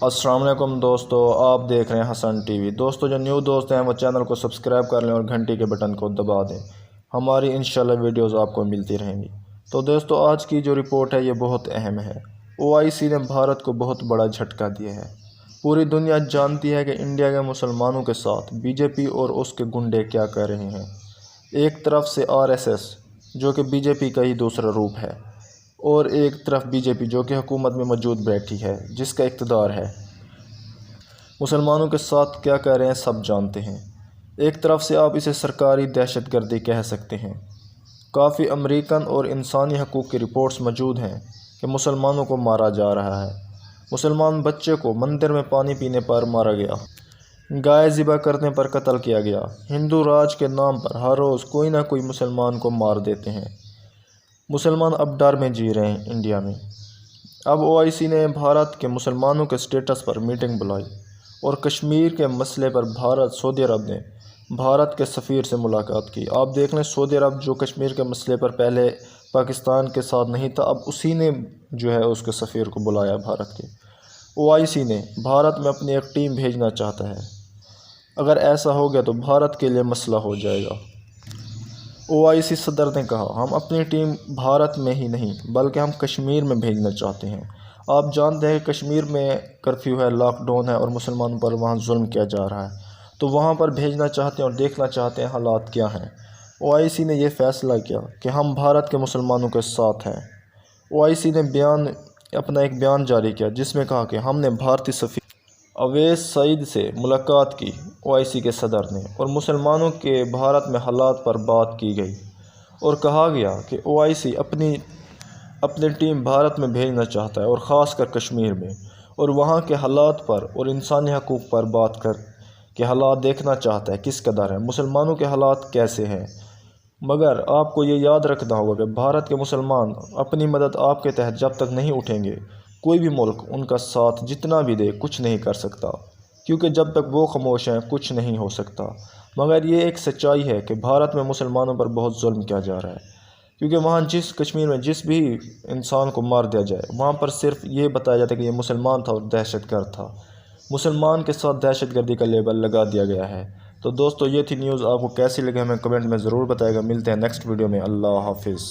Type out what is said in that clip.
السلام علیکم دوستو، آپ دیکھ رہے ہیں حسن ٹی وی۔ دوستو جو نیو دوست ہیں وہ چینل کو سبسکرائب کر لیں اور گھنٹی کے بٹن کو دبا دیں، ہماری انشاءاللہ ویڈیوز آپ کو ملتی رہیں گی۔ تو دوستو آج کی جو رپورٹ ہے یہ بہت اہم ہے۔ OIC نے بھارت کو بہت بڑا جھٹکا دیا ہے۔ پوری دنیا جانتی ہے کہ انڈیا کے مسلمانوں کے ساتھ BJP اور اس کے گنڈے کیا کر رہے ہیں۔ ایک طرف سے RSS جو کہ BJP کا ہی دوسرا روپ ہے، اور ایک طرف BJP جو کہ حکومت میں موجود بیٹھی ہے، جس کا اقتدار ہے۔ مسلمانوں کے ساتھ کیا کر رہے ہیں سب جانتے ہیں۔ ایک طرف سے آپ اسے سرکاری دہشت گردی کہہ سکتے ہیں۔ کافی امریکن اور انسانی حقوق کی رپورٹس موجود ہیں کہ مسلمانوں کو مارا جا رہا ہے۔ مسلمان بچے کو مندر میں پانی پینے پر مارا گیا، گائے ذبح کرنے پر قتل کیا گیا۔ ہندو راج کے نام پر ہر روز کوئی نہ کوئی مسلمان کو مار دیتے ہیں۔ مسلمان اب ڈر میں جی رہے ہیں انڈیا میں۔ اب OIC نے بھارت کے مسلمانوں کے سٹیٹس پر میٹنگ بلائی اور کشمیر کے مسئلے پر سعودی عرب نے بھارت کے سفیر سے ملاقات کی۔ آپ دیکھ لیں، سعودی عرب جو کشمیر کے مسئلے پر پہلے پاکستان کے ساتھ نہیں تھا، اب اسی نے جو ہے اس کے سفیر کو بلایا بھارت کے۔ OIC نے بھارت میں اپنی ایک ٹیم بھیجنا چاہتا ہے۔ اگر ایسا ہو گیا تو بھارت کے لیے مسئلہ ہو جائے گا۔ OIC صدر نے کہا، ہم اپنی ٹیم بھارت میں ہی نہیں بلکہ ہم کشمیر میں بھیجنا چاہتے ہیں۔ آپ جانتے ہیں کہ کشمیر میں کرفیو ہے، لاک ڈاؤن ہے اور مسلمانوں پر وہاں ظلم کیا جا رہا ہے، تو وہاں پر بھیجنا چاہتے ہیں اور دیکھنا چاہتے ہیں حالات کیا ہیں۔ OIC نے یہ فیصلہ کیا کہ ہم بھارت کے مسلمانوں کے ساتھ ہیں۔ OIC نے اپنا ایک بیان جاری کیا جس میں کہا کہ ہم نے بھارتی سفیر اویس سعید سے ملاقات کی۔ OIC کے صدر نے اور مسلمانوں کے بھارت میں حالات پر بات کی گئی اور کہا گیا کہ OIC اپنی ٹیم بھارت میں بھیجنا چاہتا ہے اور خاص کر کشمیر میں، اور وہاں کے حالات پر اور انسانی حقوق پر بات کر کے حالات دیکھنا چاہتا ہے کس قدر ہے، مسلمانوں کے حالات کیسے ہیں۔ مگر آپ کو یہ یاد رکھنا ہوگا کہ بھارت کے مسلمان اپنی مدد آپ کے تحت جب تک نہیں اٹھیں گے، کوئی بھی ملک ان کا ساتھ جتنا بھی دے کچھ نہیں کر سکتا، کیونکہ جب تک وہ خاموش ہیں کچھ نہیں ہو سکتا۔ مگر یہ ایک سچائی ہے کہ بھارت میں مسلمانوں پر بہت ظلم کیا جا رہا ہے، کیونکہ وہاں کشمیر میں جس بھی انسان کو مار دیا جائے وہاں پر صرف یہ بتایا جاتا ہے کہ یہ مسلمان تھا اور دہشت گرد تھا۔ مسلمان کے ساتھ دہشت گردی کا لیبل لگا دیا گیا ہے۔ تو دوستو یہ تھی نیوز، آپ کو کیسی لگی ہمیں کمنٹ میں ضرور بتائے گا۔ ملتے ہیں نیکسٹ ویڈیو میں، اللہ حافظ۔